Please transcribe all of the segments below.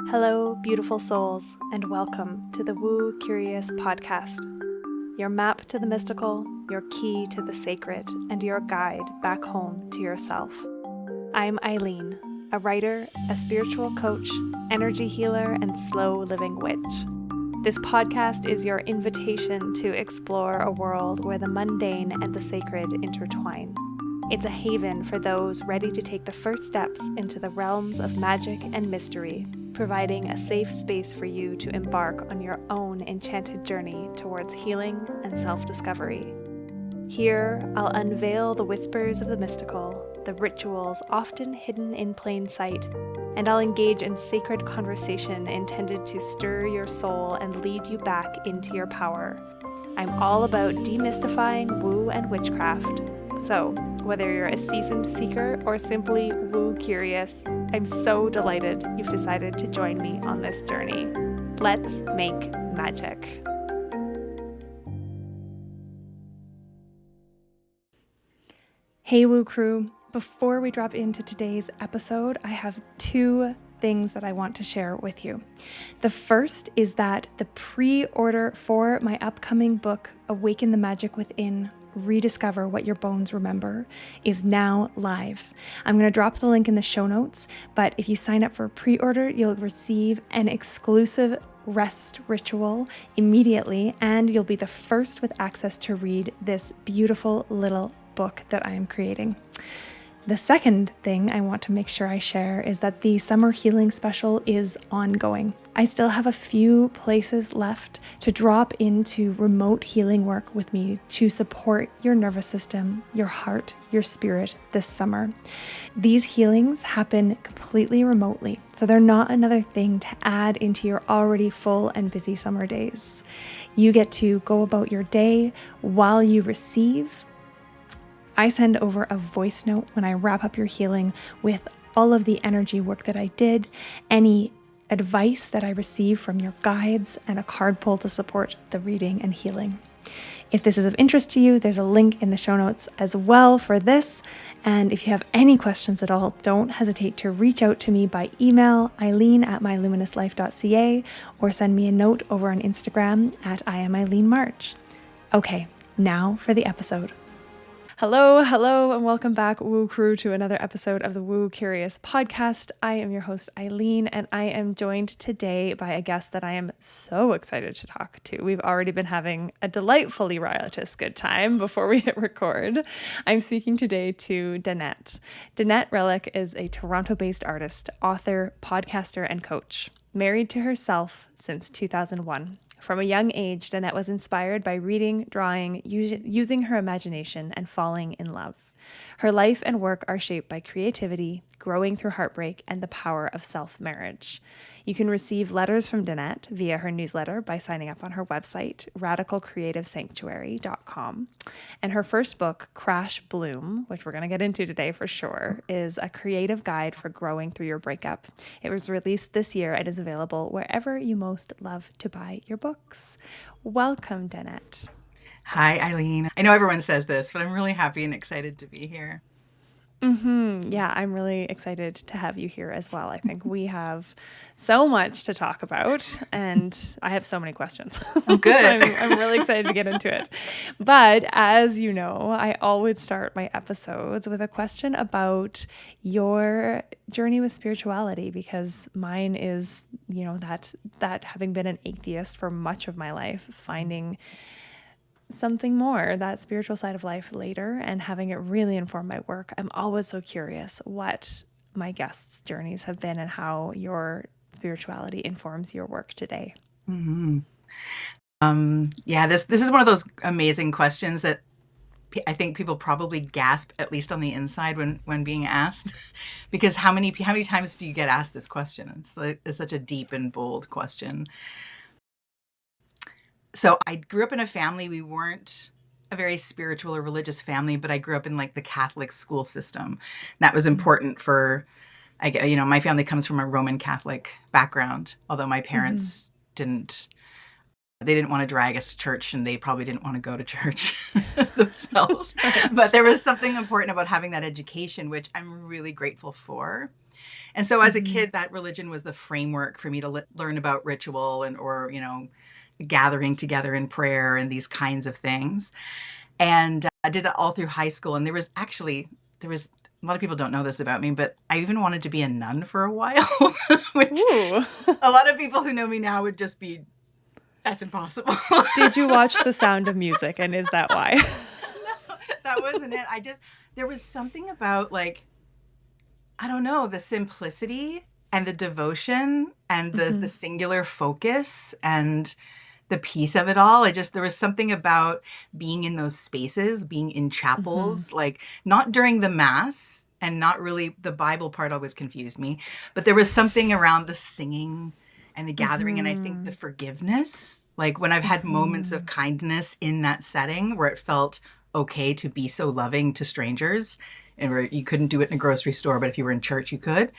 Hello, beautiful souls, and welcome to the Woo Curious podcast. Your map to the mystical, your key to the sacred, and your guide back home to yourself. I'm Eileen, a writer, a spiritual coach, energy healer, and slow living witch. This podcast is your invitation to explore a world where the mundane and the sacred intertwine. It's a haven for those ready to take the first steps into the realms of magic and mystery, providing a safe space for you to embark on your own enchanted journey towards healing and self-discovery. Here, I'll unveil the whispers of the mystical, the rituals often hidden in plain sight, and I'll engage in sacred conversation intended to stir your soul and lead you back into your power. I'm all about demystifying woo and witchcraft. So, whether you're a seasoned seeker or simply woo curious, I'm so delighted you've decided to join me on this journey. Let's make magic. Hey Woo Crew, before we drop into today's episode, I have two things that I want to share with you. The first is that the pre-order for my upcoming book, Awaken the Magic Within, Rediscover What Your Bones Remember, is now live. I'm going to drop the link in the show notes, but if you sign up for a pre-order, you'll receive an exclusive rest ritual immediately, and you'll be the first with access to read this beautiful little book that I am creating. The second thing I want to make sure I share is that the summer healing special is ongoing. I still have a few places left to drop into remote healing work with me to support your nervous system, your heart, your spirit this summer. These healings happen completely remotely, so they're not another thing to add into your already full and busy summer days. You get to go about your day while you receive. I send over a voice note when I wrap up your healing with all of the energy work that I did, any advice that I receive from your guides, and a card pull to support the reading and healing. If this is of interest to you, there's a link in the show notes as well for this. And if you have any questions at all, don't hesitate to reach out to me by email, eileen@myluminouslife.ca, or send me a note over on Instagram at @IamEileenMarch. Okay, now for the episode. Hello, and welcome back, Woo Crew, to another episode of the Woo Curious podcast. I am your host, Eileen, and I am joined today by a guest that I am so excited to talk to. We've already been having a delightfully riotous good time before we hit record. I'm speaking today to Danette. Danette Relic is a Toronto-based artist, author, podcaster, and coach, married to herself since 2001. From a young age, Danette was inspired by reading, drawing, using her imagination, and falling in love. Her life and work are shaped by creativity, growing through heartbreak, and the power of self-marriage. You can receive letters from Danette via her newsletter by signing up on her website, radicalcreativesanctuary.com. And her first book, Crash Bloom, which we're going to get into today for sure, is a creative guide for growing through your breakup. It was released this year and is available wherever you most love to buy your books. Welcome, Danette. Hi, Eileen. I know everyone says this, but I'm really happy and excited to be here. Yeah, I'm really excited to have you here as well. I think we have so much to talk about, and I have so many questions. Oh, good. I'm really excited to get into it. But as you know, I always start my episodes with a question about your journey with spirituality, because mine is, that having been an atheist for much of my life, finding something more, that spiritual side of life later, and having it really inform my work. I'm always so curious what my guests' journeys have been and how your spirituality informs your work today. Mm-hmm. This is one of those amazing questions that I think people probably gasp, at least on the inside, when being asked, because how many times do you get asked this question? It's such a deep and bold question. So I grew up in a family. We weren't a very spiritual or religious family, but I grew up in like the Catholic school system. That was important for, my family comes from a Roman Catholic background, although my parents didn't want to drag us to church, and they probably didn't want to go to church themselves. But there was something important about having that education, which I'm really grateful for. And so as a kid, that religion was the framework for me to learn about ritual and, or, gathering together in prayer and these kinds of things. And I did it all through high school. And there was a lot of people don't know this about me, but I even wanted to be a nun for a while, which Ooh. a lot of people who know me now would just be, that's impossible. Did you watch The Sound of Music, and is that why? No, that wasn't it. There was something about like, I don't know, the simplicity and the devotion and the singular focus and the peace of it all. There was something about being in those spaces, being in chapels, like not during the mass and not really the Bible part always confused me, but there was something around the singing and the gathering. And I think the forgiveness, like when I've had moments of kindness in that setting where it felt okay to be so loving to strangers and where you couldn't do it in a grocery store, but if you were in church, you could.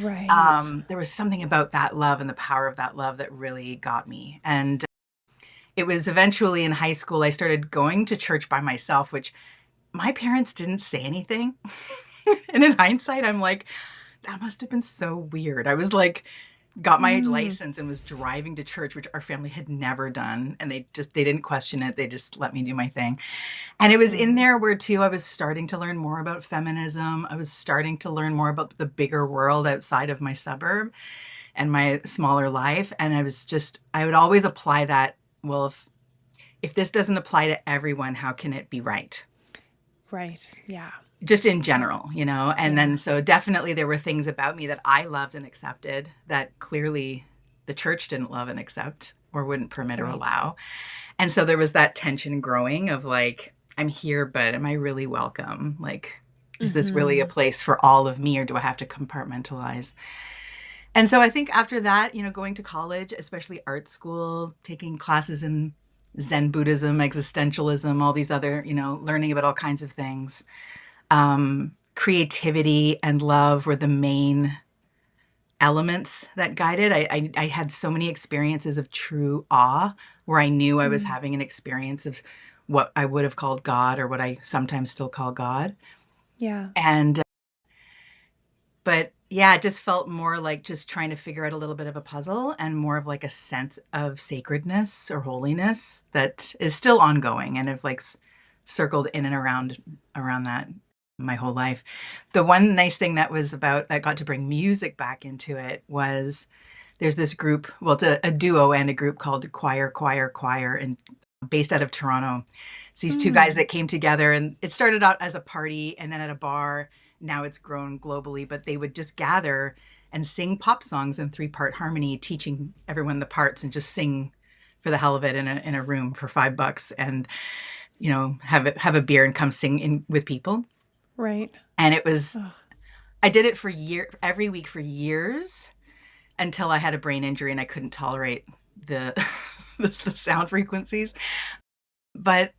Right. There was something about that love and the power of that love that really got me. And it was eventually in high school, I started going to church by myself, which my parents didn't say anything. And in hindsight, I'm like, that must have been so weird. I was like, got my license and was driving to church, which our family had never done. And they didn't question it. They just let me do my thing. And it was in there where too, I was starting to learn more about feminism. I was starting to learn more about the bigger world outside of my suburb and my smaller life. And I would always apply that. Well, if this doesn't apply to everyone, how can it be right? Right. Yeah. Just in general, And Yeah. then so definitely there were things about me that I loved and accepted that clearly the church didn't love and accept or wouldn't permit or Right. allow. And so there was that tension growing of like, I'm here, but am I really welcome? Like, is this really a place for all of me, or do I have to compartmentalize? And so I think after that, going to college, especially art school, taking classes in Zen Buddhism, existentialism, all these other, learning about all kinds of things. Creativity and love were the main elements that guided. I had so many experiences of true awe where I knew I was having an experience of what I would have called God or what I sometimes still call God. Yeah. And, but yeah, it just felt more like just trying to figure out a little bit of a puzzle and more of like a sense of sacredness or holiness that is still ongoing and have like circled in and around that my whole life. The one nice thing that got to bring music back into it was there's this group, well, it's a duo and a group called Choir, and based out of Toronto. It's these two guys that came together, and it started out as a party and then at a bar. Now it's grown globally, but they would just gather and sing pop songs in 3-part harmony, teaching everyone the parts and just sing for the hell of it in a room for $5 and, have a beer and come sing in with people. Right. And I did it every week for years until I had a brain injury and I couldn't tolerate the the sound frequencies. But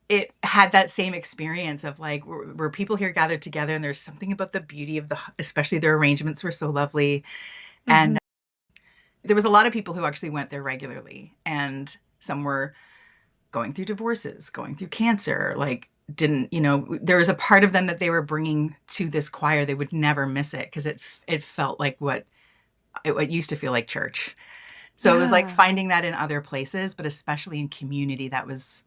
it had that same experience of like where people here gathered together, and there's something about the beauty of especially their arrangements were so lovely. And there was a lot of people who actually went there regularly, and some were going through divorces, going through cancer, like there was a part of them that they were bringing to this choir. They would never miss it because it felt like what used to feel like church. So it was like finding that in other places, but especially in community. That was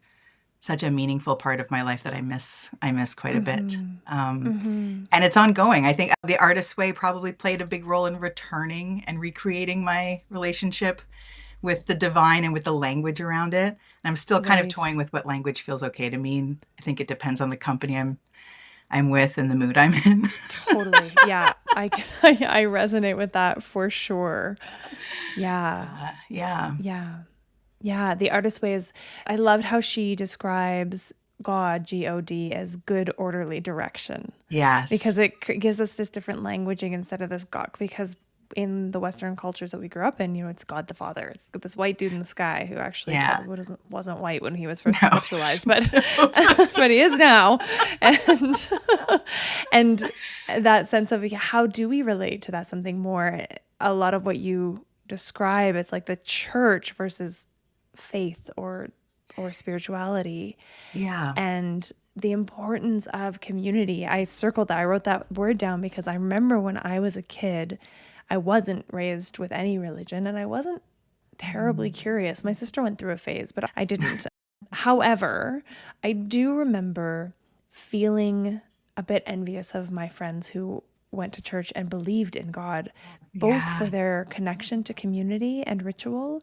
such a meaningful part of my life that I miss quite a bit. And it's ongoing. I think the artist way probably played a big role in returning and recreating my relationship with the divine and with the language around it. And I'm still kind of toying with what language feels okay to me. I think it depends on the company I'm with and the mood I'm in. Totally. Yeah. I resonate with that for sure. Yeah. Yeah. Yeah. Yeah. The artist way is, I loved how she describes God, God, as good, orderly direction. Yes. Because it gives us this different languaging instead of this God, because in the Western cultures that we grew up in, it's God the Father. It's this white dude in the sky who actually probably wasn't white when he was first conceptualized, but but he is now. And and that sense of how do we relate to that something more? A lot of what you describe, it's like the church versus faith or spirituality. Yeah. And the importance of community. I circled that. I wrote that word down because I remember when I was a kid, I wasn't raised with any religion and I wasn't terribly curious. My sister went through a phase, but I didn't. However, I do remember feeling a bit envious of my friends who went to church and believed in God, both Yeah. for their connection to community and ritual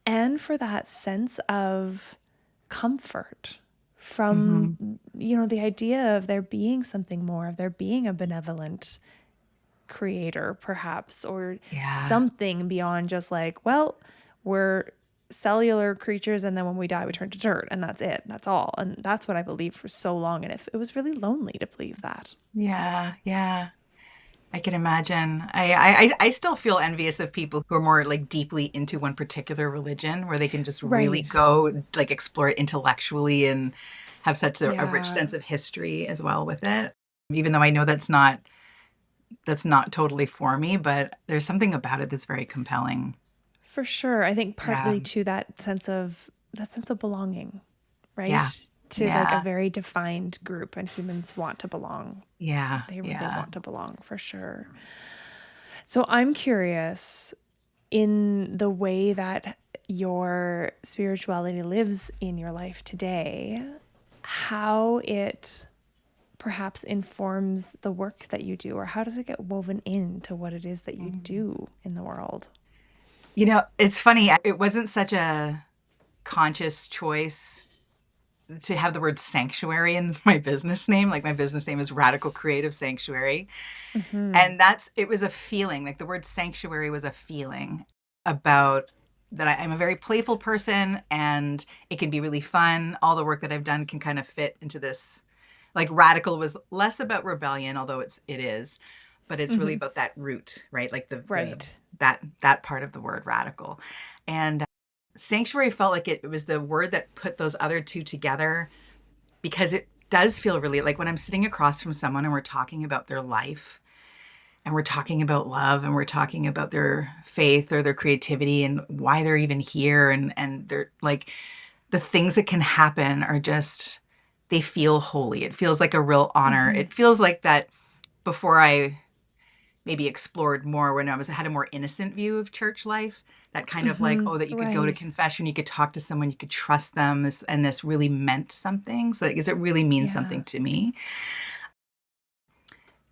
and for that sense of comfort Hmm. from, the idea of there being something more, of there being a benevolent creator, perhaps, or Yeah. something beyond just like, well, we're cellular creatures and then when we die we turn to dirt and that's it, that's all. And that's what I believed for so long, and if it was really lonely to believe that. Yeah. Yeah. I can imagine. I still feel envious of people who are more like deeply into one particular religion where they can just really Right. go like explore it intellectually and have such a rich Yeah, sense of history as well with it. Even though I know that's not totally for me, but there's something about it that's very compelling. for sure. I think Yeah. partly to that sense of belonging, Yeah. right? To like a Yeah. very defined group, and humans want to belong. Yeah. They Yeah. want to belong for sure. So I'm curious, in the way that your spirituality lives in your life today, how it perhaps informs the work that you do, or how does it get woven into what it is that you do in the world? You know, it's funny. It wasn't such a conscious choice to have the word sanctuary in my business name. Like my business name is Radical Creative Sanctuary. Mm-hmm. And it was a feeling. Like the word sanctuary was a feeling about that I'm a very playful person and it can be really fun. All the work that I've done can kind of fit into this. Like radical was less about rebellion, although it is, but it's really Mm-hmm. about that root, right? Like the Right. that part of the word radical. And sanctuary felt like it was the word that put those other two together because it does feel really like when I'm sitting across from someone and we're talking about their life and we're talking about love and we're talking about their faith or their creativity and why they're even here and they're like the things that can happen are just they feel holy. It feels like a real honor. Mm-hmm. It feels like that before I maybe explored more when I had a more innocent view of church life. That kind of like, Mm-hmm. oh, that you could go to Right. confession, you could talk to someone, you could trust them, this really meant something. So, like, does it really mean Yeah. something to me?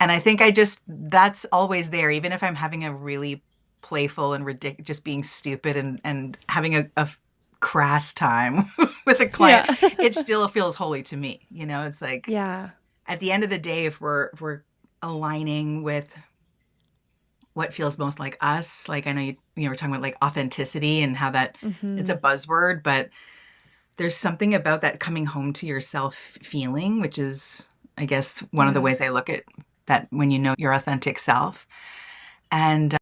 And I think I just that's always there, even if I'm having a really playful and ridiculous, just being stupid and having a crass time with a client, Yeah. it still feels holy to me. You know, it's like Yeah. at the end of the day, if we're aligning with what feels most like us. Like I know you were talking about like authenticity and how that it's Mm-hmm. a buzzword, but there's something about that coming home to yourself feeling, which is, I guess, one of the Yeah. ways I look at that when you know your authentic self. And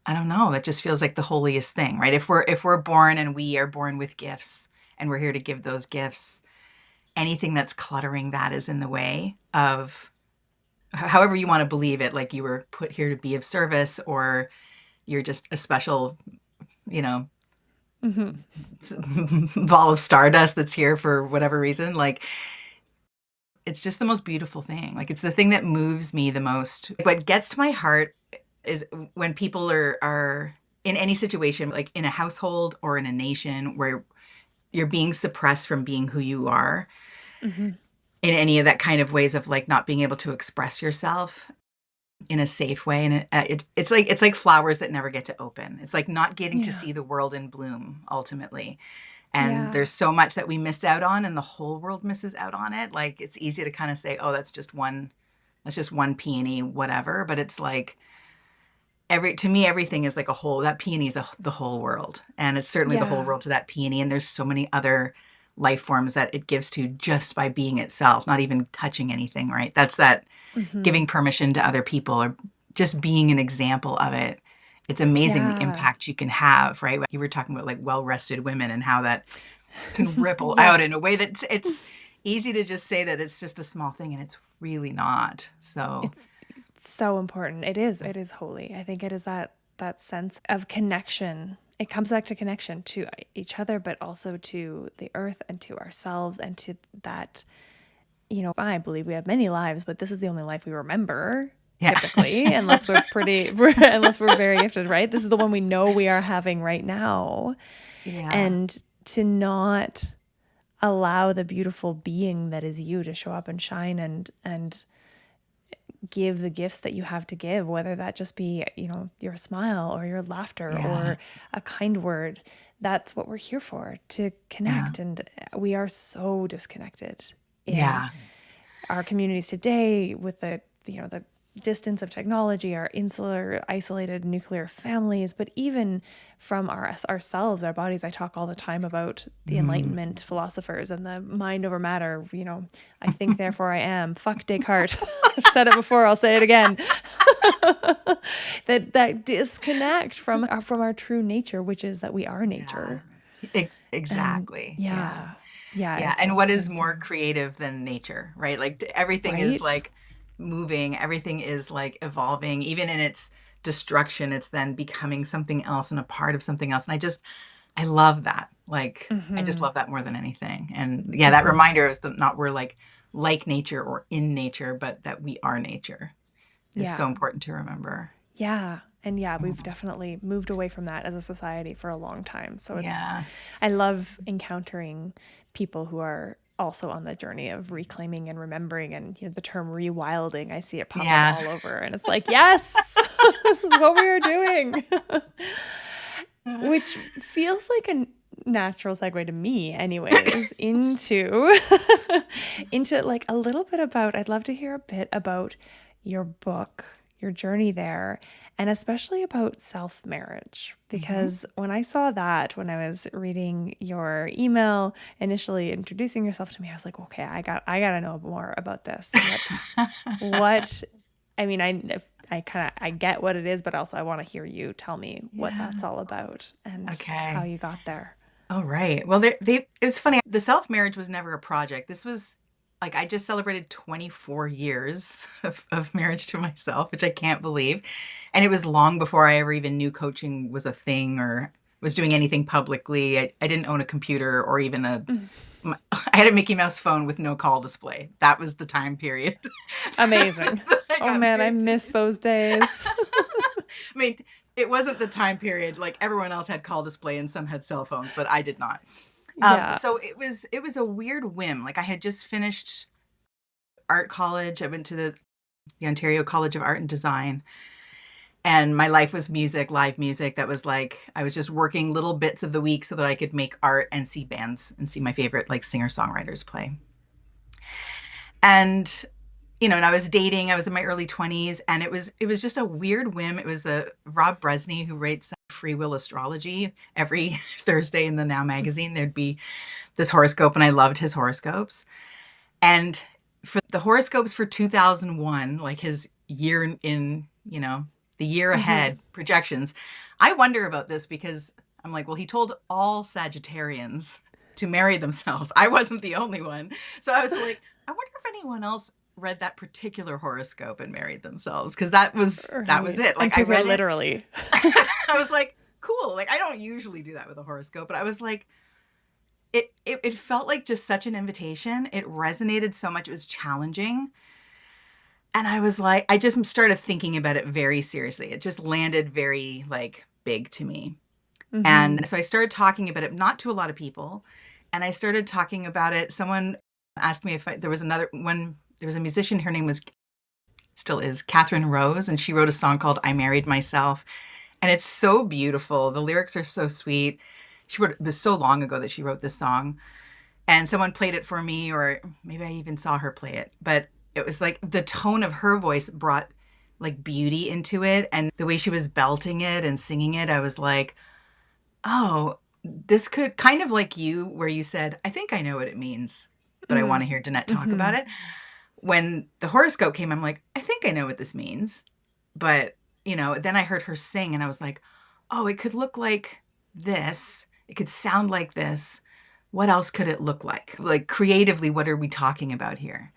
I don't know, that just feels like the holiest thing, right? If we're born and we are born with gifts and we're here to give those gifts, anything that's cluttering that is in the way of however you want to believe it, like you were put here to be of service or you're just a special, you know, Mm-hmm. ball of stardust that's here for whatever reason. Like it's just the most beautiful thing. Like it's the thing that moves me the most. What gets to my heart is when people are in any situation, like in a household or in a nation where you're being suppressed from being who you are Mm-hmm. in any of that kind of ways of like not being able to express yourself in a safe way. And it's like flowers that never get to open. It's like not getting to Yeah. see the world in bloom ultimately. And Yeah. there's so much that we miss out on and the whole world misses out on it. Like it's easy to kind of say, oh, that's just one peony, whatever. But it's like to me, everything is like a whole, that peony is the whole world. And it's certainly the whole Yeah. world to that peony. And there's so many other life forms that it gives to just by being itself, not even touching anything, right? That's that Mm-hmm. giving permission to other people or just being an example of it. It's amazing the Yeah. impact you can have, right? You were talking about like well-rested women and how that can ripple Yeah. out in a way that it's easy to just say that it's just a small thing and it's really not. So, It's so important. It is. It is holy. I think it is that sense of connection. It comes back to connection to each other, but also to the earth and to ourselves and to that I believe we have many lives, but this is the only life we remember. Yeah. Typically, unless unless we're very gifted, right? This is the one we know we are having right now. Yeah. And to not allow the beautiful being that is you to show up and shine and give the gifts that you have to give, whether that just be, your smile or your laughter Yeah. or a kind word. That's what we're here for, to Yeah. connect. And we are so disconnected in Yeah. our communities today with the distance of technology, our insular, isolated nuclear families, but even from ourselves, our bodies. I talk all the time about the Mm. Enlightenment philosophers and the mind over matter. I think, therefore I am. Fuck Descartes. I've said it before. I'll say it again. that disconnect from our true nature, which is that we are Yeah. nature. And Exactly. Yeah. yeah, Yeah. it's And what is more creative than nature, right? Like everything is right. like moving, everything is like evolving, even in its destruction, it's then becoming something else and a part of something else. And I love that. Like, I just Mm-hmm. love that more than anything. And yeah, that Mm-hmm. reminder is that not we're like nature or in nature, but that we are nature is so Yeah. important to remember. Yeah. And yeah, we've Mm. definitely moved away from that as a society for a long time. So Yeah. I love encountering people who are also on the journey of reclaiming and remembering. And the term rewilding, I see it pop up Yeah. all over. And it's like, yes, this is what we are doing. Which feels like a natural segue to me anyways into into like a little bit about, I'd love to hear a bit about your book, your journey there, and especially about self-marriage, Hmm. because when I saw that, when I was reading your email initially introducing yourself to me, I was like, okay, I got to know more about this. What I mean, I get what it is, but also I want to hear you tell me what Yeah. that's all about and how Okay. you got there. All right. Well, it's funny. The self marriage was never a project. This was like I just celebrated 24 years of marriage to myself, which I can't believe. And it was long before I ever even knew coaching was a thing or was doing anything publicly. I didn't own a computer or even I had a Mickey Mouse phone with no call display. That was the time period Amazing. that I Oh got man, I married to miss those days. I mean, it wasn't the time period like everyone else had call display and some had cell phones, but I did not. Yeah. So it was a weird whim. Like I had just finished art college. I went to the Ontario College of Art and Design, and my life was music, live music. That was like I was just working little bits of the week so that I could make art and see bands and see my favorite like singer songwriters play. And and I was dating. I was in my early 20s, and it was just a weird whim. It was the Rob Bresney who writes Free Will Astrology every Thursday in the Now magazine. There'd be this horoscope, and I loved his horoscopes. And for the horoscopes for 2001, like his year in, the year Mm-hmm. ahead projections, I wonder about this because I'm like, well, he told all Sagittarians to marry themselves. I wasn't the only one. So I was like, I wonder if anyone else read that particular horoscope and married themselves because that was Right. it. And Like I took it read it. literally. I was like, cool. Like I don't usually do that with a horoscope, but I was like, it felt like just such an invitation. It resonated so much. It was challenging. And I was like, I just started thinking about it very seriously. It just landed very like big to me. Mm-hmm. And so I started talking about it, not to a lot of people. And I started talking about it. Someone asked me if there was another one. There was a musician. Her name was, still is, Catherine Rose. And she wrote a song called I Married Myself. And it's so beautiful. The lyrics are so sweet. It was so long ago that she wrote this song. And someone played it for me, or maybe I even saw her play it. But it was like the tone of her voice brought like beauty into it. And the way she was belting it and singing it, I was like, oh, this could kind of like you, where you said, I think I know what it means, but I want to hear Danette talk Mm-hmm. about it. When the horoscope came, I'm like, I think I know what this means. But, then I heard her sing and I was like, oh, it could look like this. It could sound like this. What else could it look like? Like creatively, what are we talking about here?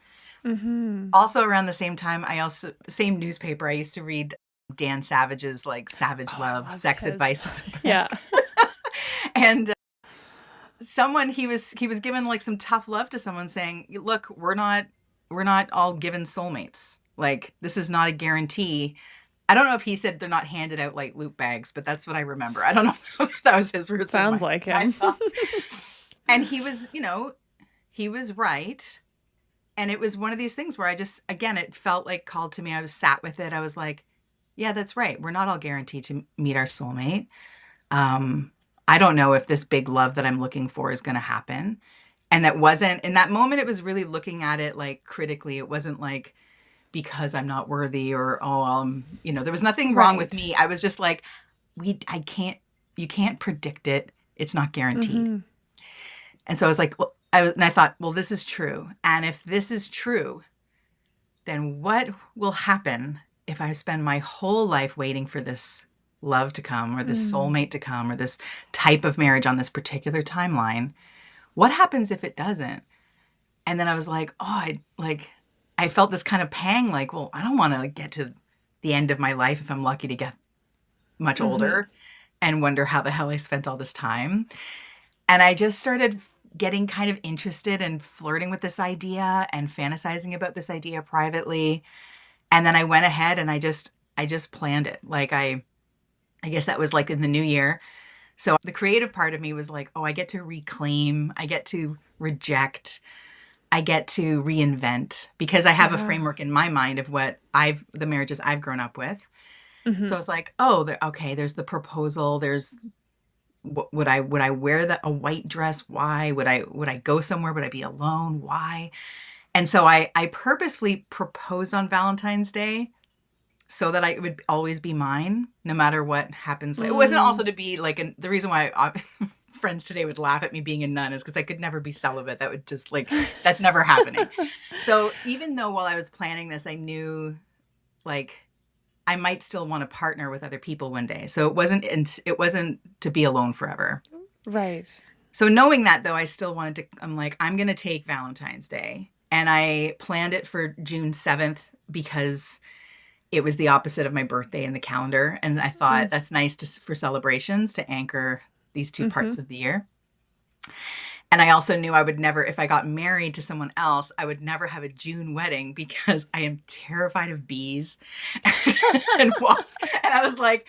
Mm-hmm. Also, around the same time, same newspaper, I used to read Dan Savage's like Savage Oh, I Love, loved Sex his. Advice is Yeah. Back. And someone he was given like some tough love to someone saying, look, we're not all given soulmates. Like, this is not a guarantee. I don't know if he said they're not handed out like loot bags, but that's what I remember. I don't know if that was his roots or Sounds like my him. thoughts. And he was, he was right. And it was one of these things where I just, again, it felt like called to me. I was sat with it. I was like, yeah, that's right. We're not all guaranteed to meet our soulmate. Um, I don't know if this big love that I'm looking for is going to happen. And that wasn't, in that moment, it was really looking at it like critically. It wasn't like, because I'm not worthy or, there was nothing wrong with Right. me. I was just like, you can't predict it. It's not guaranteed. Mm-hmm. And so I was like, well, and I thought, well, this is true. And if this is true, then what will happen if I spend my whole life waiting for this love to come or this Mm. soulmate to come or this type of marriage on this particular timeline? What happens if it doesn't? And then I was like, I felt this kind of pang, like, well, I don't want to get to the end of my life if I'm lucky to get much Mm-hmm. older and wonder how the hell I spent all this time. And I just started getting kind of interested and flirting with this idea and fantasizing about this idea privately. And then I went ahead and I just planned it. Like I guess that was like in the new year. So the creative part of me was like, oh, I get to reclaim, I get to reject, I get to reinvent because I have a Yeah. framework in my mind of the marriages I've grown up with. Mm-hmm. So it's like, oh, okay, there's the proposal. There's would I wear a white dress? Why would I go somewhere? Would I be alone? Why? And so I purposefully proposed on Valentine's Day so that it would always be mine, no matter what happens. It wasn't Mm. also to be like, the reason why friends today would laugh at me being a nun is because I could never be celibate. That would just that's never happening. So even though while I was planning this, I knew like I might still want to partner with other people one day. So it wasn't to be alone forever. Right. So knowing that though, I still wanted to, I'm like, I'm going to take Valentine's Day. And I planned it for June 7th because it was the opposite of my birthday in the calendar. And I thought Mm. that's nice for celebrations to anchor these two Mm-hmm. parts of the year. And I also knew I would never, if I got married to someone else, I would never have a June wedding because I am terrified of bees and wasps. And I was like,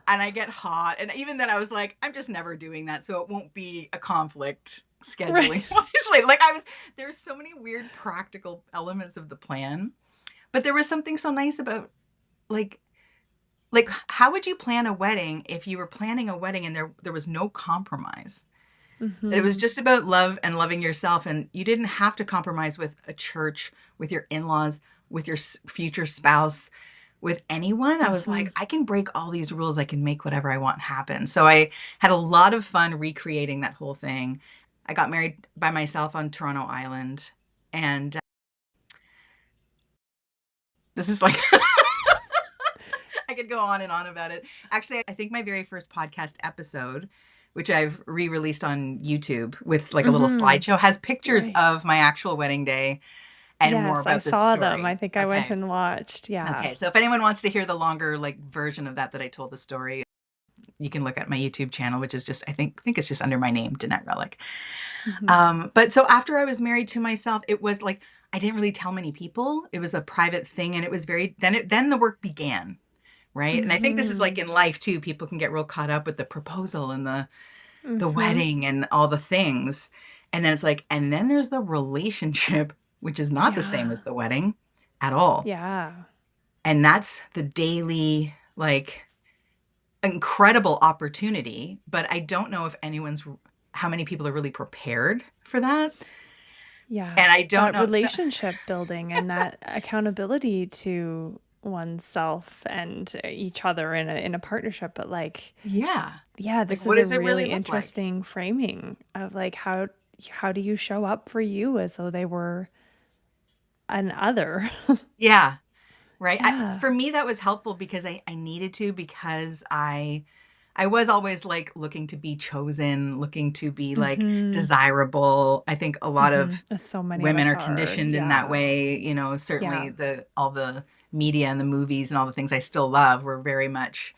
and I get hot. And even then I was like, I'm just never doing that. So it won't be a conflict Right. scheduling. There's so many weird practical elements of the plan. But there was something so nice about like, how would you plan a wedding if you were planning a wedding and there was no compromise? It was Mm-hmm. just about love and loving yourself. And you didn't have to compromise with a church, with your in laws, with your future spouse, with anyone. I was Mm-hmm. like, I can break all these rules. I can make whatever I want happen. So I had a lot of fun recreating that whole thing. I got married by myself on Toronto Island. And this is like, I could go on and on about it. Actually, I think my very first podcast episode, which I've re-released on YouTube with like a little Mm-hmm. slideshow, has pictures Right. of my actual wedding day and more Yes, I about this saw them. I story. think I went Okay. and watched. Yeah. Okay. So if anyone wants to hear the longer version of that I told the story, you can look at my YouTube channel, which is just I think it's just under my name, Danette Relic. Mm-hmm. But so after I was married to myself, it was like I didn't really tell many people. It was a private thing, and it was then the work began, right? And I think this is Mm-hmm. like in life too. People can get real caught up with the proposal and the Mm-hmm. wedding and all the things, and then it's like, and then there's the relationship, which is not the same Yeah. as the wedding at all, Yeah. and that's the daily incredible opportunity. But I don't know if how many people are really prepared for that, Yeah. and I don't That know. So, relationship building and that accountability to oneself and each other in a partnership, but like, yeah, yeah, like this is what a does it really really look like? interesting framing of like how do you show up for you as though they were an other. Yeah, right. Yeah. For me, that was helpful because I needed to because I was always like looking to be chosen, looking to be like Mm-hmm. desirable. I think a lot Mm-hmm. of As so many of women us are are. conditioned in that Yeah. way. Certainly Yeah. all the media and the movies and all the things I still love were very much,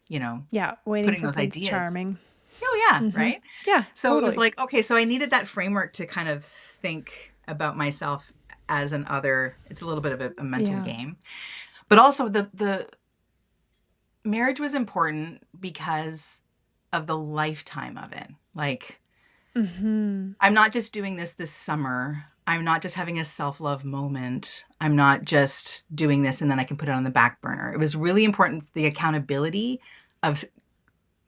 you know, Yeah. Waiting putting for those Prince ideas. Charming. Oh yeah, Mm-hmm. right. Yeah, So it was totally. like, okay, so I needed that framework to kind of think about myself as an other. It's a little bit of a mental Yeah. game. But also the marriage was important because of the lifetime of it. Like, Mm-hmm. I'm not just doing this summer. I'm not just having a self-love moment. I'm not just doing this and then I can put it on the back burner. It was really important, the accountability of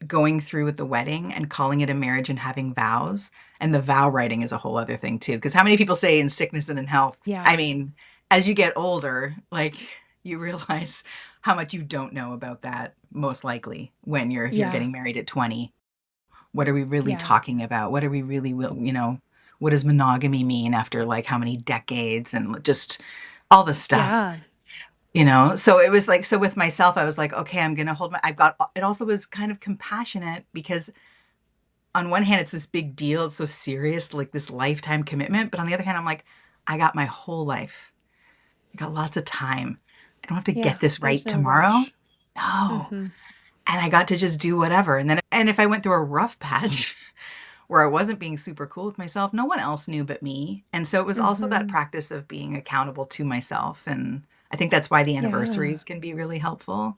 going through with the wedding and calling it a marriage and having vows. And the vow writing is a whole other thing too. Because how many people say in sickness and in health, Yeah. I mean, as you get older, like you realize how much you don't know about that, most likely when you're Yeah. getting married at 20. What are we really Yeah. talking about? What are we really, what does monogamy mean after like how many decades and just all the stuff, Yeah. So it was like, so with myself, I was like, okay, I'm going to hold it also was kind of compassionate because on one hand, it's this big deal. It's so serious, like this lifetime commitment. But on the other hand, I'm like, I got my whole life. I got lots of time. I don't have to Yeah. get this There's right no tomorrow. rush. No. Mm-hmm. And I got to just do whatever. And if I went through a rough patch where I wasn't being super cool with myself, no one else knew but me. And so it was also that Mm-hmm. practice of being accountable to myself. And I think that's why the Yeah. anniversaries can be really helpful.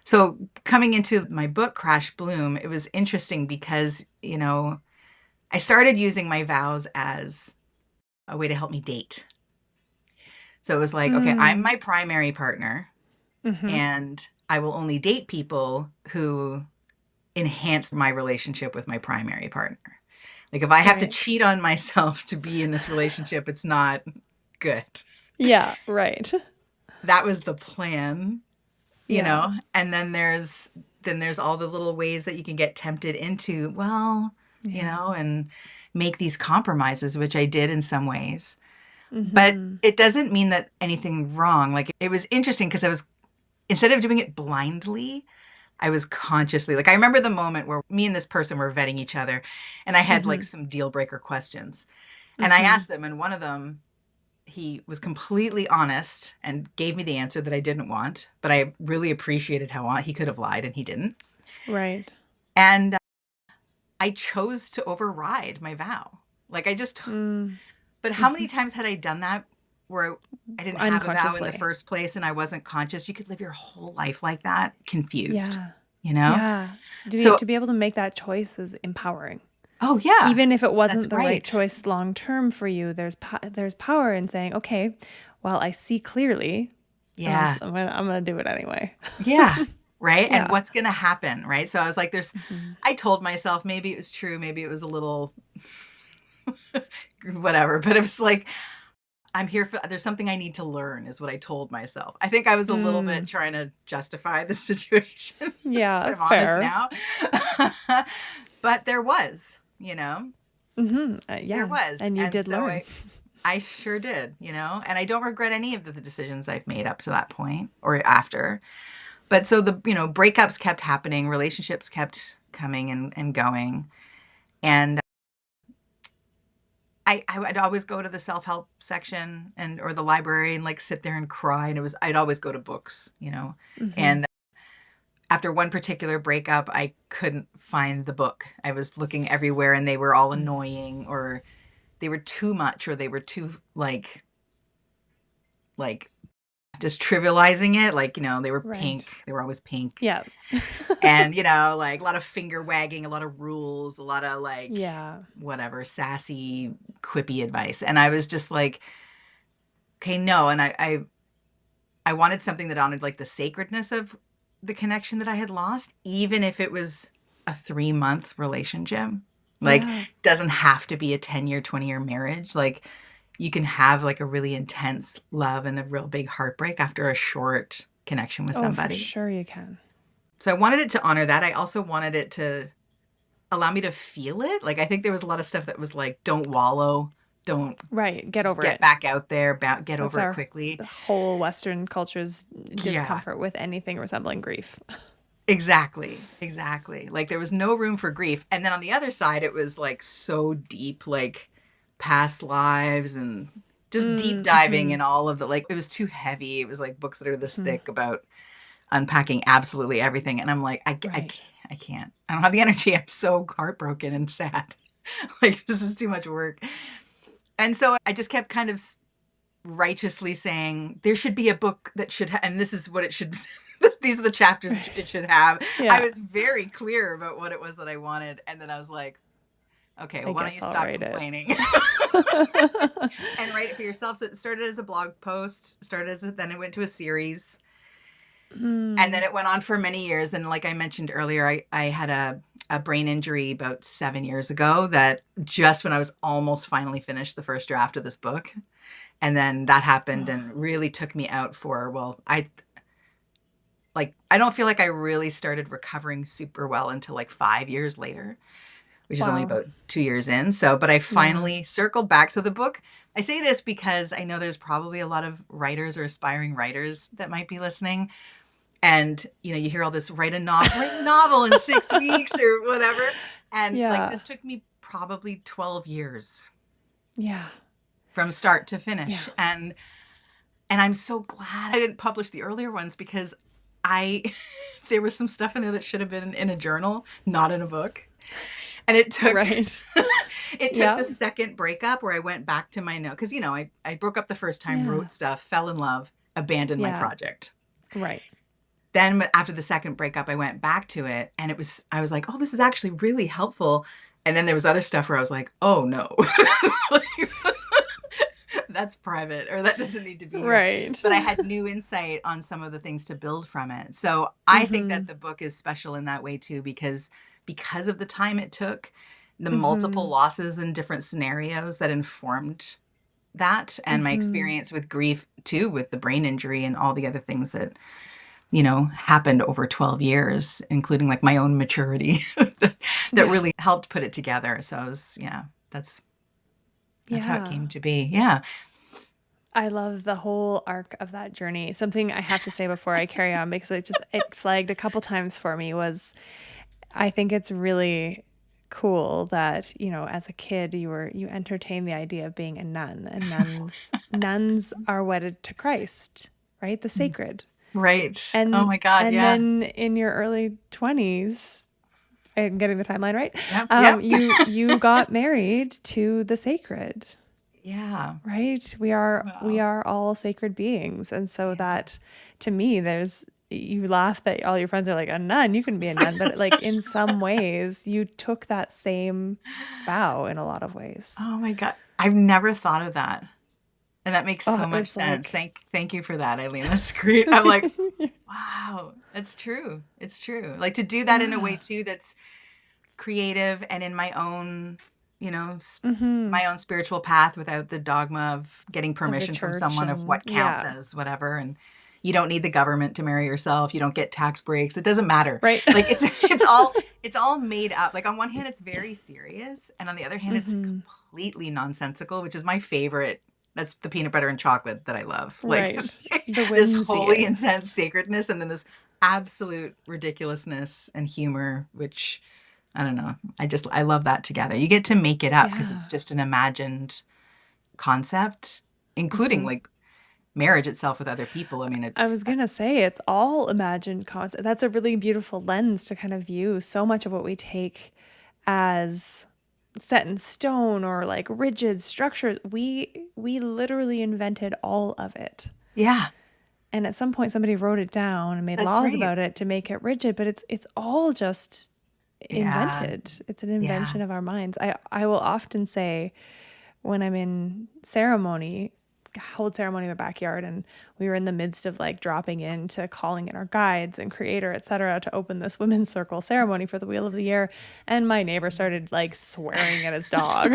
So coming into my book, Crash Bloom, it was interesting because, I started using my vows as a way to help me date. So it was like, okay, I'm Mm. my primary partner Mm-hmm. and I will only date people who enhance my relationship with my primary partner. Like if I have to Right. cheat on myself to be in this relationship, it's not good. Yeah. Right. That was the plan, Yeah. and then there's all the little ways that you can get tempted into, well, Yeah. and make these compromises, which I did in some ways. But Mm-hmm. it doesn't mean that anything wrong. Like it was interesting because I was, instead of doing it blindly, I was consciously, like, I remember the moment where me and this person were vetting each other and I had like Mm-hmm. some deal breaker questions. And I Mm-hmm. asked them, and one of them, he was completely honest and gave me the answer that I didn't want, but I really appreciated how he could have lied and he didn't. Right. And I chose to override my vow. Like I just, Mm. but how Mm-hmm. many times had I done that where I didn't have a vow in the Unconsciously. first place and I wasn't conscious? You could live your whole life like that, confused, Yeah. you know? Yeah. So So, to be able to make that choice is empowering. oh yeah, Even if it that's wasn't the right right. choice long term for you, there's power in saying, okay, well, I see clearly, and Yeah. I'm gonna do it anyway. Yeah. Right. And Yeah. what's going to happen? Right. So I was like, Hmm. I told myself maybe it was true. Maybe it was a little whatever, but it was like, there's something I need to learn, is what I told myself. I think I was a little bit Mm. trying to justify the situation, if Yeah. I'm honest Fair. now. But Hmm. there Yeah. was. And you And did so learn. I sure did, and I don't regret any of the decisions I've made up to that point or after. But so breakups kept happening, relationships kept coming and going. And I would always go to the self-help section or the library and like sit there and cry. And I'd always go to books. Hmm. And after one particular breakup, I couldn't find the book. I was looking everywhere and they were all annoying, or they were too much, or they were too like just trivializing it. Like, they were Right. pink. They were always pink. Yeah. And, like a lot of finger wagging, a lot of rules, a lot of like Yeah. whatever, sassy, quippy advice. And I was just like, okay, no. And I wanted something that honored like the sacredness of the connection that I had lost, even if it was a 3-month relationship. Like, Yeah. doesn't have to be a 10-year, 20-year marriage. Like, you can have like a really intense love and a real big heartbreak after a short connection with Oh, for somebody. sure you can. So I wanted it to honor that. I also wanted it to allow me to feel it. Like, I think there was a lot of stuff that was like, don't wallow, don't, Right. Get just over get it. back out there, get That's over it our quickly. the whole Western culture's Yeah, discomfort with anything resembling grief. exactly. Exactly. Like, there was no room for grief. And then on the other side, it was like so deep, like past lives and just deep diving Mm-hmm. in all of the, like, it was too heavy. It was like books that are this thick about unpacking absolutely everything. And I'm like, Right. I can't. I don't have the energy. I'm so heartbroken and sad. Like, this is too much work. And so I just kept kind of righteously saying there should be a book that should and this is what it should these are the chapters it should have. I Yeah. was very clear about what it was that I wanted, and then I was like, okay, I well, why don't you guess I'll stop write it. complaining and write it for yourself. So it started as a blog post, then it went to a series, and then Hmm. it went on for many years. And like I mentioned earlier, I had a brain injury about 7 years ago that just when I was almost finally finished the first draft of this book. And then that happened Oh, and really took me out for, well, I don't feel like I really started recovering super well until like 5 years later, which is only wow. about 2 years in. So, but I Yeah. finally circled back. So the book, I say this because I know there's probably a lot of writers or aspiring writers that might be listening. And, you hear all this write a novel in 6 weeks or whatever. And like Yeah. this took me probably 12 years Yeah. from start to Yeah. finish. And I'm so glad I didn't publish the earlier ones because I there was some stuff in there that should have been in a journal, not in a book. And it took Right. it took Yeah. the second breakup where I went back to my note because I broke up the first time, Yeah. wrote stuff, fell in love, abandoned my Yeah. project. Right. Then after the second breakup, I went back to it and I was like, oh, this is actually really helpful. And then there was other stuff where I was like, oh no. That's private or that doesn't need to be here. Right. But I had new insight on some of the things to build from it. So I think that Mhm. the book is special in that way too, because of the time it took, the multiple Mhm. losses and different scenarios that informed that, and my Mhm. experience with grief too, with the brain injury and all the other things that, happened over 12 years, including like my own maturity that Yeah. really helped put it together. So I was, yeah, that's how it Yeah. came to be. Yeah. I love the whole arc of that journey. Something I have to say before I carry on because it flagged a couple times for me was I think it's really cool that, as a kid you entertained the idea of being a nun, and nuns are wedded to Christ, right? The sacred. Right. Oh And my God. and Yeah. then in your early 20s, I'm getting the timeline right. Yep. Yep. You got married to the sacred, Yeah. right? We are Well, all sacred beings. And so yeah. that, to me, you laugh that all your friends are like, a nun, you can be a nun, but like in some ways you took that same vow in a lot of ways. Oh my God. I've never thought of that. And that makes Oh, so much it's sense. like Thank you for that, Eileen. That's great. I'm like, wow, that's true. It's true. Like to do that in a way yeah. too that's creative and in Hmm. my own spiritual path without the dogma of getting Of the permission from church, someone of and what counts yeah. as whatever. And you don't need the government to marry yourself. You don't get tax breaks. It doesn't matter. Right. Like it's all made up. Like on one hand, it's very serious, and on the other hand, it's Hmm. completely nonsensical, which is my favorite. That's the peanut butter and chocolate that I love. Like Right. The this whimsy. holy, intense sacredness, and then this absolute ridiculousness and humor, which I don't know. I love that together. You get to make it up because it's Yeah. just an imagined concept, including Hmm. like marriage itself with other people. I mean, I it's was gonna say it's all imagined concept. That's a really beautiful lens to kind of view so much of what we take as set in stone or like rigid structures. We literally invented all of it. yeah, And at some point somebody wrote it down and made that's laws right. about it to make it rigid, but it's all just Yeah, invented. It's an yeah. invention of our minds. I will often say when I'm in ceremony, hold ceremony in my backyard, and we were in the midst of like dropping into calling in our guides and creator, etc., to open this women's circle ceremony for the wheel of the year, and my neighbor started like swearing at his dog.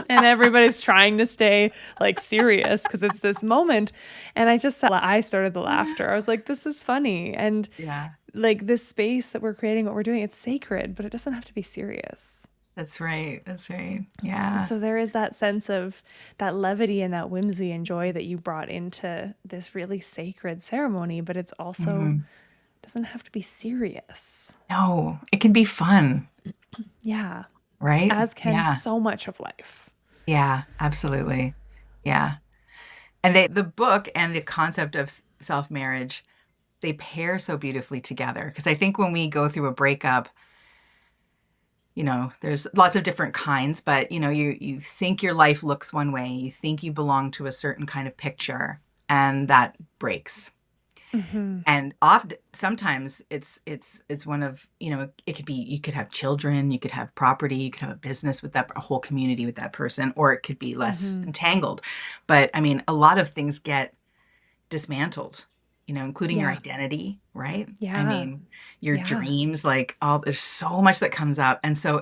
And everybody's trying to stay like serious because it's this moment, and I started the laughter. I was like, this is funny. And Yeah, like this space that we're creating, what we're doing, it's sacred, but it doesn't have to be serious. that's right. That's right. Yeah. So there is that sense of that levity and that whimsy and joy that you brought into this really sacred ceremony, but it's also Mhm. doesn't have to be serious. No, it can be fun, Yeah, right? as can Yeah. so much of life. Yeah, absolutely. Yeah. And the book and the concept of self-marriage, they pair so beautifully together. Because I think when we go through a breakup, there's lots of different kinds, but you think your life looks one way, you think you belong to a certain kind of picture, and that breaks. Mm-hmm. And often, sometimes it's one of, it could be, you could have children, you could have property, you could have a business with that, a whole community with that person, or it could be less Mm-hmm. entangled. But I mean, a lot of things get dismantled, including your Yeah. identity, right? I Yeah. mean, your Yeah. dreams, like, there's so much that comes up. And so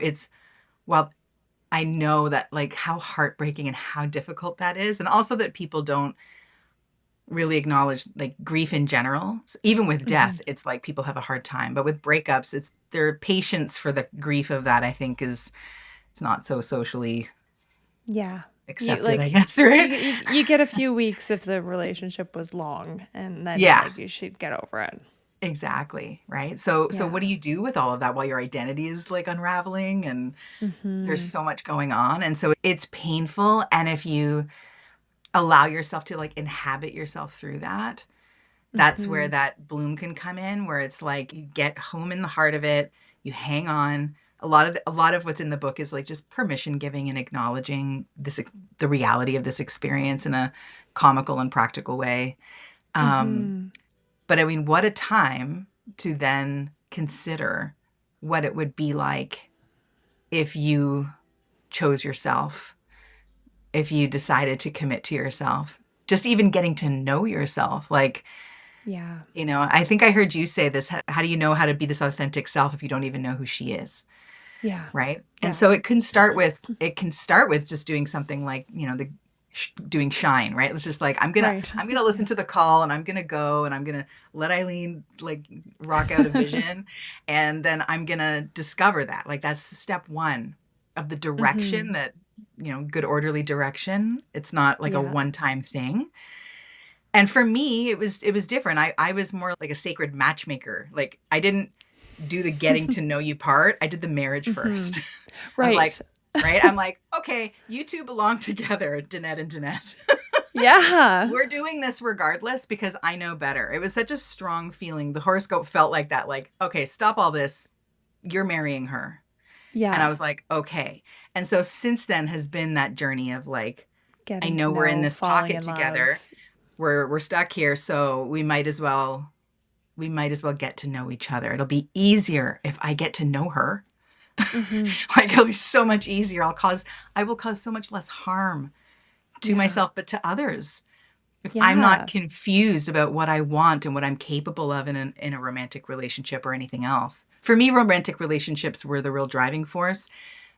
well, I know that, like, how heartbreaking and how difficult that is. And also that people don't really acknowledge, like, grief in general. So even with Mm-hmm. death, it's like people have a hard time. But with breakups, it's their patience for the grief of that, I think, it's not so socially Yeah. You accepted, I like guess, you, right? you you get a few weeks if the relationship was long, and then Yeah. like you should get over it. Exactly, right? So Yeah. what do you do with all of that while your identity is, like, unraveling, and there's Mm-hmm. so much going on? And so it's painful, and if you allow yourself to, like, inhabit yourself through that, that's where Mm-hmm. that bloom can come in, where it's like you get home in the heart of it, you hang on. A lot of what's in the book is, like, just permission giving and acknowledging the reality of this experience in a comical and practical way. Um, Mm-hmm. But I mean, what a time to then consider what it would be like if you chose yourself, if you decided to commit to yourself, just even getting to know yourself. Like, Yeah. I think I heard you say this. How do you know how to be this authentic self if you don't even know who she is? Yeah. Right. And Yeah. so it can start with just doing something like, doing Shine, right? It's just like, i'm gonna Right. i'm gonna listen to the call, and I'm gonna go, and I'm gonna let Eileen, like, rock out a vision, and then I'm gonna discover that, like, that's step one of the Mm-hmm. direction, that, good orderly direction. It's not like a Yeah. one-time thing. And for me, it was different. I was more like a sacred matchmaker. Like, I didn't do the getting to know you part. I did the marriage Mm-hmm. first. I was like, Right. right? I'm like, okay, you two belong together, Danette and Danette. Yeah. We're doing this regardless because I know better. It was such a strong feeling. The horoscope felt like that, like, okay, stop all this. You're marrying her. And I Yeah. was like, okay. And so since then has been that journey of, like, I Getting to know we're in know, this falling pocket in together. love. We're stuck here, so we might as well get to know each other. It'll be easier if I get to know her. Mm-hmm. Like, it'll be so much easier. I will cause so much less harm to Yeah. myself, but to others, if I'm not Yeah. confused about what I want and what I'm capable of in a romantic relationship or anything else. For me, romantic relationships were the real driving force.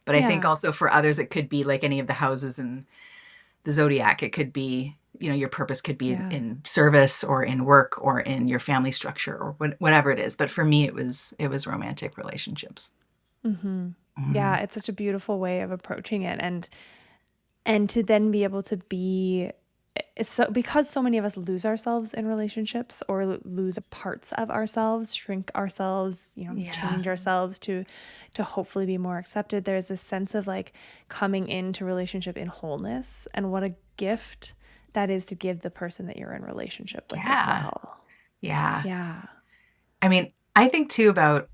But I think Yeah. also for others, it could be like any of the houses in the zodiac. It could be, your purpose could be Yeah. in service or in work or in your family structure or whatever it is. But for me, it was romantic relationships. Mm-hmm. Yeah, Mhm. it's such a beautiful way of approaching it, and to then be able to be it's so because so many of us lose ourselves in relationships or lose parts of ourselves, shrink ourselves, Yeah. change ourselves to hopefully be more accepted. There's this sense of like coming into relationship in wholeness, and what a gift that is to give the person that you're in relationship with as Yeah. well. Yeah. Yeah. I mean, I think too about,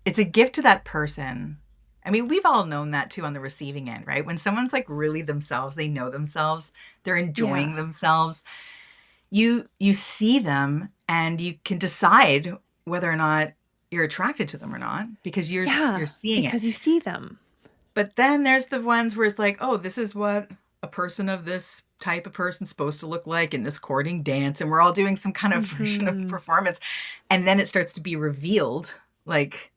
it's a gift to that person. I mean, we've all known that too on the receiving end, right? When someone's, like, really themselves, they know themselves, they're Yeah. enjoying themselves. You see them and you can decide whether or not you're attracted to them or not, because you're Yeah, seeing it. because you see them. But then there's the ones where it's like, oh, this is what a person of this type of person's supposed to look like in this courting dance, and we're all doing some kind of version of Mhm. performance. And then it starts to be revealed, like,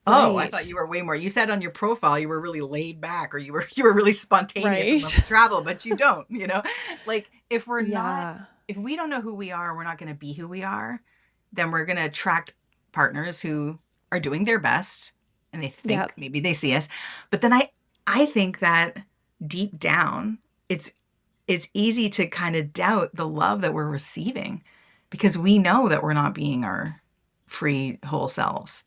oh, I thought Right. you were way more. You said on your profile you were really laid back, or you were really spontaneous and love Right. to travel, but you don't, Like, Yeah. if we don't know who we are, we're not going to be who we are, then we're going to attract partners who are doing their best, and they think Yep. maybe they see us. But then I think that deep down, it's it's easy to kind of doubt the love that we're receiving, because we know that we're not being our free whole selves.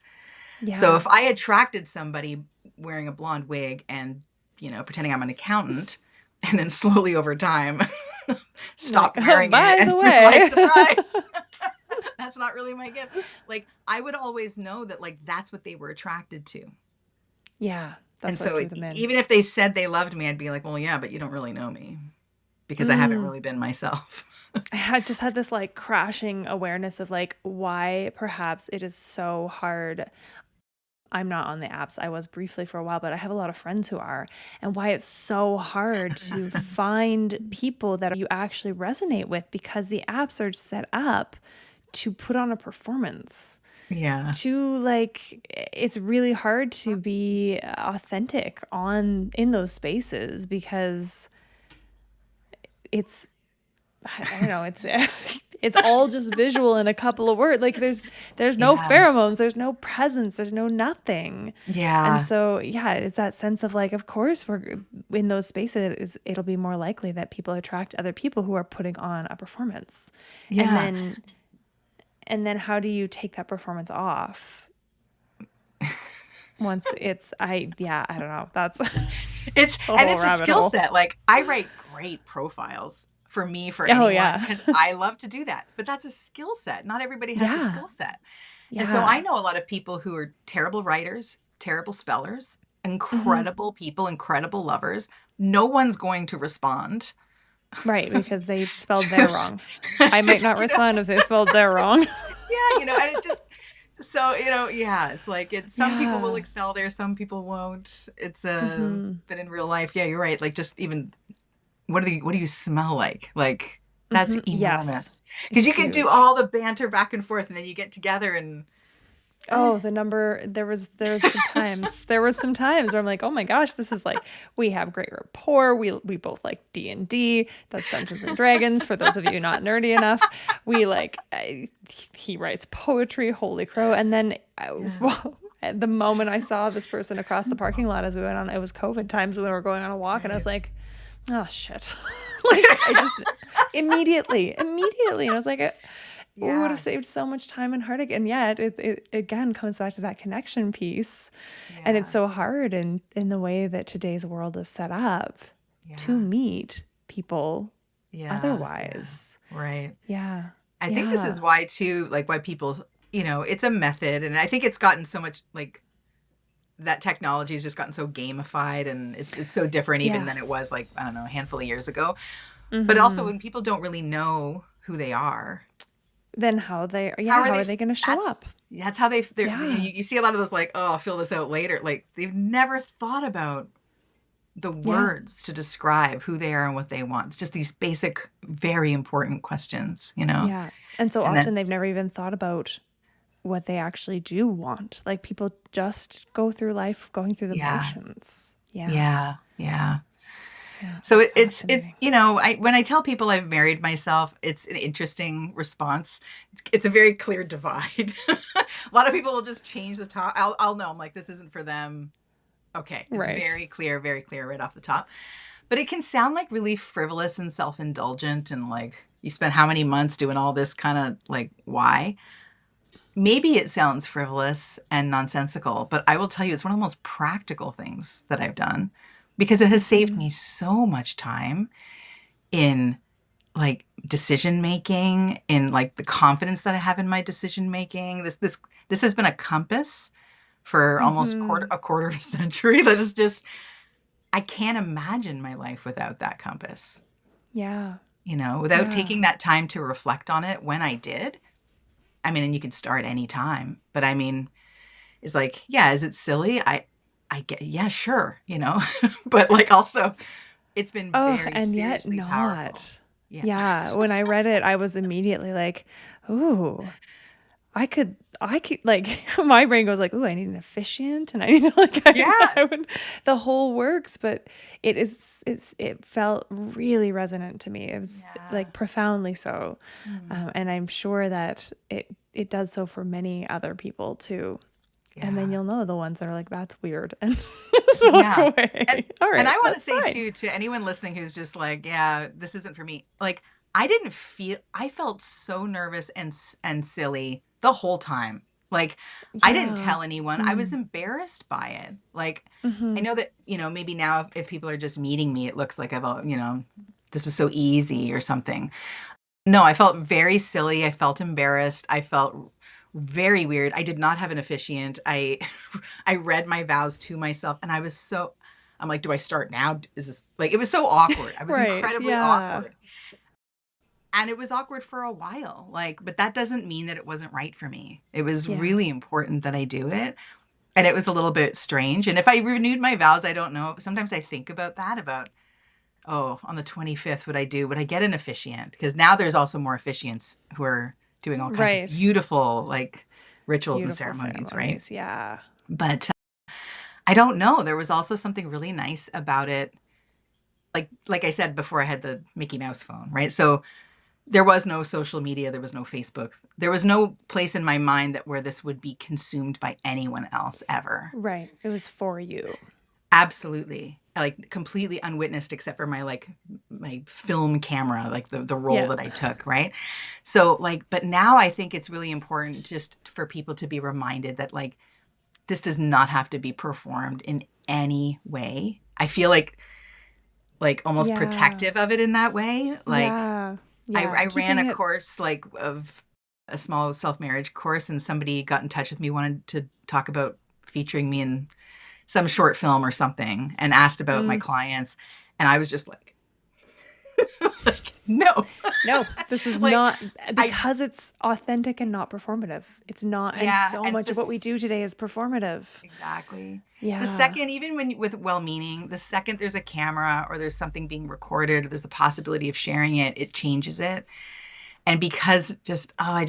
So Yeah. if I attracted somebody wearing a blonde wig and, pretending I'm an accountant, and then slowly over time Like, stopped wearing it by the and was like, way. surprise, that's not really my gift. Like, I would always know that, like, that's what they were attracted to. Yeah. And That's what so drew them in. even if they said they loved me, I'd be like, well, yeah, but you don't really know me because I haven't really been myself. I had just had this like crashing awareness of like why perhaps it is so hard. I'm not on the apps. I was briefly for a while, but I have a lot of friends who are, and why it's so hard to find people that you actually resonate with because the apps are set up to put on a performance. Yeah. To like, it's really hard to be authentic on in those spaces because it's I don't know, it's it's all just visual in a couple of words. Like there's no Yeah. pheromones, there's no presence, there's no nothing. And Yeah. so yeah, it's that sense of like, of course we're in those spaces, it'll be more likely that people attract other people who are putting on a performance. And Yeah. then how do you take that performance off once I don't know. That's It's a and whole it's a rabbit skill hole. set. Like I write great profiles for me, for Oh anyone, yeah. because I love to do that. But that's a skill set. Not everybody has the Yeah. skill set. And so I Yeah. know a lot of people who are terrible writers, terrible spellers, Mm-hmm. incredible people, incredible lovers. No one's going to respond. Right, because they spelled their to- wrong. I might not respond if they spelled their wrong. yeah, and it just so, yeah, it's like some people will Yeah. excel there, some people won't. Mm-hmm. But in real life, yeah, you're right. Like just even what do you smell like? Like that's Mm-hmm. Yes. enormous. Because It's you can do huge. all the banter back and forth and then you get together and Oh, the number there was some times where I'm like, oh my gosh, this is like we have great rapport. We both like D&D. That's Dungeons and Dragons. For those of you not nerdy enough, we like he writes poetry. Holy crow! And then yeah. well, at the moment I saw this person across the parking lot as we went on, it was COVID times when we were going on a walk, and I was Right. like, oh shit, like I just immediately, and I was like. We would have Yeah. saved so much time and heartache. And yet it again comes back to that connection piece. And it's Yeah. so hard in the way that today's world is set up to Yeah. meet people Yeah. Yeah. otherwise. Right. Yeah. I think this Yeah. is why too, like why people, it's a method and I think it's gotten so much like that technology has just gotten so gamified and it's so different even Yeah. than it was like, I don't know, a handful of years ago. But also Mm-hmm. when people don't really know who they are, Then how are how they, are they going to show that's, up? that's how Yeah. you see a lot of those like, oh, I'll fill this out later. Like they've never thought about the Yeah. words to describe who they are and what they want. Just these basic, very important questions. Yeah. And so And then, often they've never even thought about what they actually do want. Like people just go through life going through the yeah, motions. Yeah. yeah, yeah. Yeah. So it's Fascinating. when I tell people I've married myself, it's an interesting response. It's a very clear divide. A lot of people will just change the top. I'll know. I'm like, this isn't for them. Okay, it's Right. very clear right off the top. But it can sound like really frivolous and self-indulgent and like you spent how many months doing all this kind of like why? Maybe it sounds frivolous and nonsensical, but I will tell you it's one of the most practical things that I've done because it has saved Mm-hmm. me so much time in like decision making, in like the confidence that I have in my decision making. This has been a compass for almost Mm-hmm. a quarter of a century. That is just I can't imagine my life without that compass. Yeah. Without Yeah. taking that time to reflect on it when I did. I mean, and you can start any time, but I mean, it's like, yeah, is it silly? I get, yeah, sure, but like also it's been Oh, very and yet seriously powerful. not. Yeah. Yeah. When I read it, I was immediately like, ooh, I could like my brain goes like, ooh, I need an officiant and I need like Yeah. I would the whole works, but it felt really resonant to me. It was Yeah. like profoundly so. Mm. And I'm sure that it does so for many other people too. And then Yeah. you'll know the ones that are like, that's weird and just walk Yeah. And away. All and I right, want to that's say fine. too to anyone listening who's just like, yeah, this isn't for me. Like I felt so nervous and silly the whole time. Like I didn't Yeah. tell anyone. I was Mm. embarrassed by it. Like I Hmm. know that, maybe now if people are just meeting me, it looks like this was so easy or something. No, I felt very silly. I felt embarrassed. I felt Very weird. I did not have an officiant. I I read my vows to myself, and I'm like, do I start now? Is this like, it was so awkward. I was Right. incredibly Yeah. awkward. And it was awkward for a while. Like, but that doesn't mean that it wasn't right for me. It was Yeah. really important that I do it. And it was a little bit strange. And if I renewed my vows, I don't know. Sometimes I think about that, about, oh, on the 25th, would I get an officiant? Because now there's also more officiants who are doing all kinds of Right. beautiful, like, rituals and Beautiful ceremonies, right? ceremonies. Yeah. But I don't know. There was also something really nice about it. Like I said before, I had the Mickey Mouse phone, right? So there was no social media, there was no Facebook. There was no place in my mind that where this would be consumed by anyone else ever. Right. It was for you. Absolutely. Like completely unwitnessed except for my film camera, like the role Yeah. that I took, right? So like, but now I think it's really important just for people to be reminded that like this does not have to be performed in any way. I feel like almost Yeah. protective of it in that way. Like Yeah. I, Yeah. I ran Keeping a it. course like of a small self-marriage course, and somebody got in touch with me, wanted to talk about featuring me in some short film or something, and asked about my Mm, clients. And I was just like, like no, no, this is like not I, because it's authentic and not performative. It's not. And yeah. so And much of what we do today is performative. exactly. The Yeah. second, even when with well-meaning, the second there's a camera or there's something being recorded, or there's the possibility of sharing it, it changes it. And because just, oh,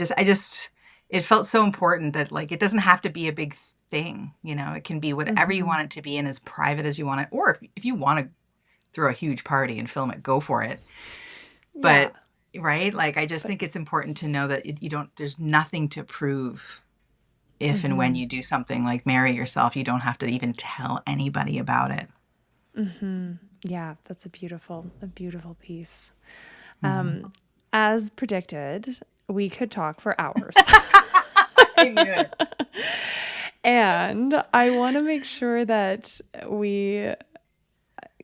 it felt so important that like it doesn't have to be a big thing, you know, it can be whatever you Hmm. want it to be and as private as you want it. Or if you want to throw a huge party and film it, go for it. Yeah. But, right, like I just But think it's important to know that you don't, there's nothing to prove if and when hmm you do something like marry yourself. You don't have to even tell anybody about it. hmm yeah, that's a beautiful piece. Mhm. As predicted, we could talk for hours. I knew it. And I want to make sure that we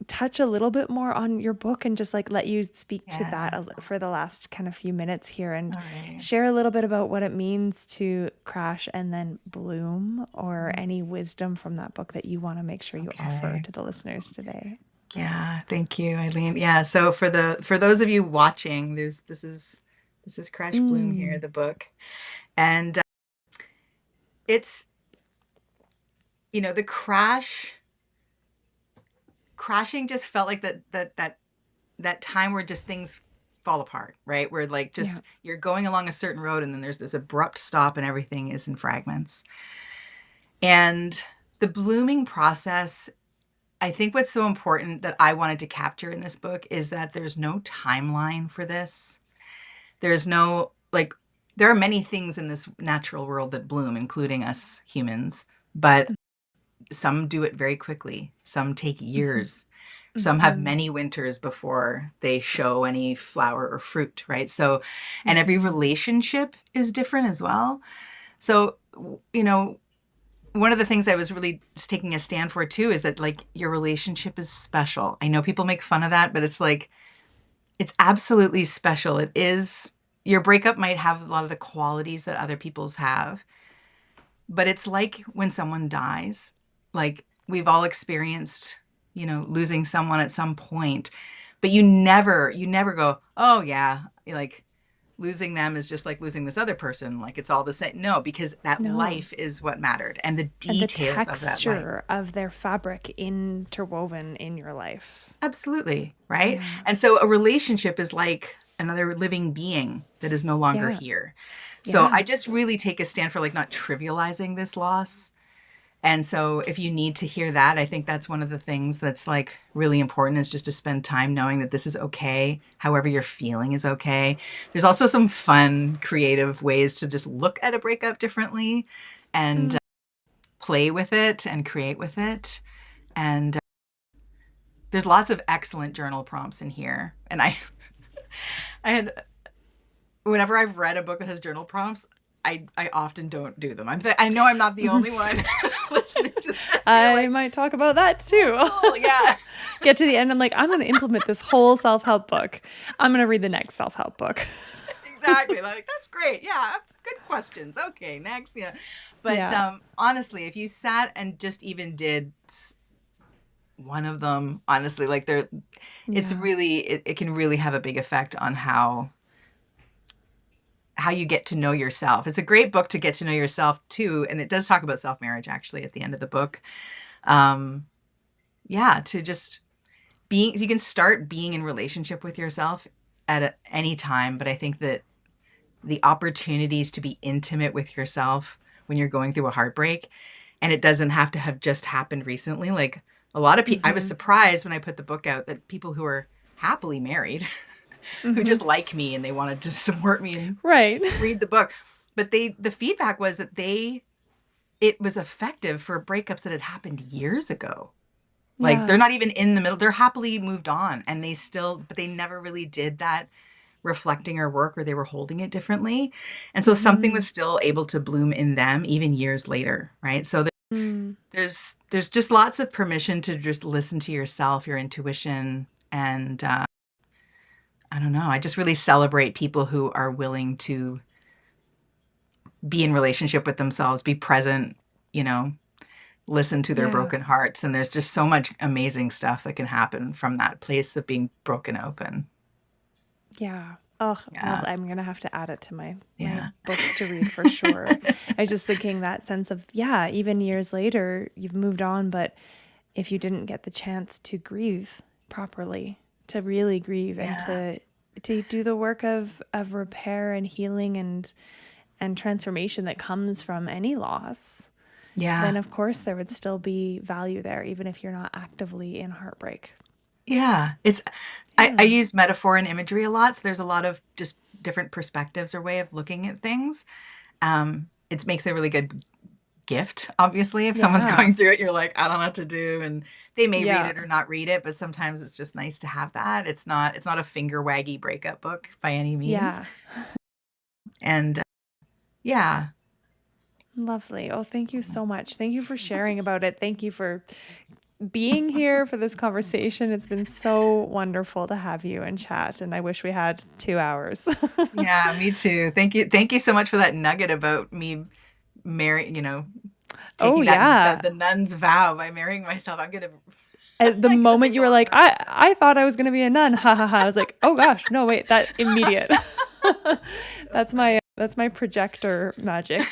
touch a little bit more on your book and just like let you speak to that Yeah. for the last kind of few minutes here and All right. share a little bit about what it means to crash and then bloom, or any wisdom from that book that you want to make sure you offer Okay. to the listeners today. Yeah, thank you, Eileen. Yeah, so for those of you watching, this is Crash Bloom here, Mm, the book, and it's the crashing just felt like that time where just things fall apart, right? Where like yeah. just you're going along a certain road and then there's this abrupt stop and everything is in fragments. And the blooming process, I think what's so important that I wanted to capture in this book is that there's no timeline for this. There's no, like, there are many things in this natural world that bloom, including us humans, but some do it very quickly. Some take Hmm. years. Some have Hmm. many winters before they show any flower or fruit, right? So, and every Hmm. relationship is different as well. So, you know, one of the things I was really just taking a stand for too is that like your relationship is special. I know people make fun of that, but it's like it's absolutely special. It is. Your breakup might have a lot of the qualities that other people's have, but it's like when someone dies. Like we've all experienced, losing someone at some point, but you never go, "Oh yeah, like losing them is just like losing this other person, like it's all the same." No, because that No. life is what mattered and the And the details of that life. texture of their fabric interwoven in your life. Absolutely, right? Yeah. And so a relationship is like another living being that is no longer Yeah. here. So Yeah. I just really take a stand for like not trivializing this loss. And so if you need to hear that, I think that's one of the things that's like really important is just to spend time knowing that this is okay. However you're feeling is okay. There's also some fun, creative ways to just look at a breakup differently and Mm. play with it and create with it. And there's lots of excellent journal prompts in here. And I had, whenever I've read a book that has journal prompts, I often don't do them. I know I'm not the only one listening to this. You're I like, might talk about that oh, too. cool. Yeah, Get to the end, I'm like, I'm going to implement this whole self help book. I'm going to read the next self help book. exactly. Like, that's great. Yeah, good questions. Okay, next. Yeah. But Yeah. honestly, if you sat and just even did one of them, honestly, like it's Yeah. really, it can really have a big effect on how you get to know yourself. It's a great book to get to know yourself too, and it does talk about self-marriage actually at the end of the book. Um, yeah, to just being, you can start being in relationship with yourself at any time, but I think that the opportunities to be intimate with yourself when you're going through a heartbreak, and it doesn't have to have just happened recently. Like a lot of people, I was Mm-hmm. surprised when I put the book out that people who are happily married, who Mm-hmm. just like me and they wanted to support me and Right. read the book, but the feedback was that it was effective for breakups that had happened years ago. Like they're Yeah. not even in the middle, they're happily moved on, and but they never really did that reflecting or work, or they were holding it differently. And so something Mm-hmm. was still able to bloom in them even years later, right? So Mm. there's just lots of permission to just listen to yourself, your intuition, and I don't know. I just really celebrate people who are willing to be in relationship with themselves, be present, you know, listen to their Yeah. broken hearts. And there's just so much amazing stuff that can happen from that place of being broken open. Yeah. Oh, Yeah. lovely. I'm gonna have to add it to my Yeah. books to read for sure. I was just thinking that sense of, yeah, even years later, you've moved on, but if you didn't get the chance to grieve properly, to really grieve and Yeah. to do the work of repair and healing and transformation that comes from any loss, then Yeah. of course there would still be value there, even if you're not actively in heartbreak. Yeah. I Yeah. use metaphor and imagery a lot. So there's a lot of just different perspectives or way of looking at things. It makes a really good gift, obviously. If someone's Yeah. going through it, you're like, I don't know what to do. And they may read Yeah. it or not read it, but sometimes it's just nice to have that. It's not a finger waggy breakup book by any means. Yeah. And yeah. Lovely. Oh, thank you so much. Thank you for sharing about it. Thank you for being here for this conversation. It's been so wonderful to have you and chat, and I wish we had 2 hours. Yeah, me too. Thank you. Thank you so much for that nugget about me Oh taking that yeah. the nun's vow by marrying myself. I'm gonna At the I'm gonna moment make you a were lot like, more. I thought I was gonna be a nun. Ha ha ha. I was like, oh gosh, no, wait, that immediate. That's my projector magic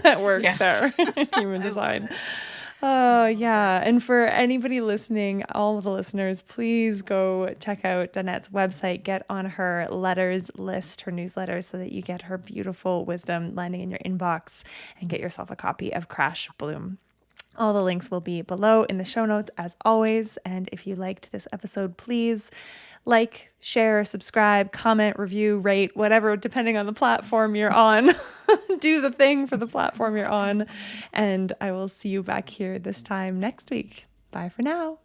at work Yes. there. Human I love design. it. Oh, I love it. yeah. And for anybody listening, all of the listeners, please go check out Danette's website, get on her letters list, her newsletter, so that you get her beautiful wisdom landing in your inbox and get yourself a copy of Crash Bloom. All the links will be below in the show notes as always. And if you liked this episode, please like, share, subscribe, comment, review, rate, whatever, depending on the platform you're on. Do the thing for the platform you're on. And I will see you back here this time next week. Bye for now.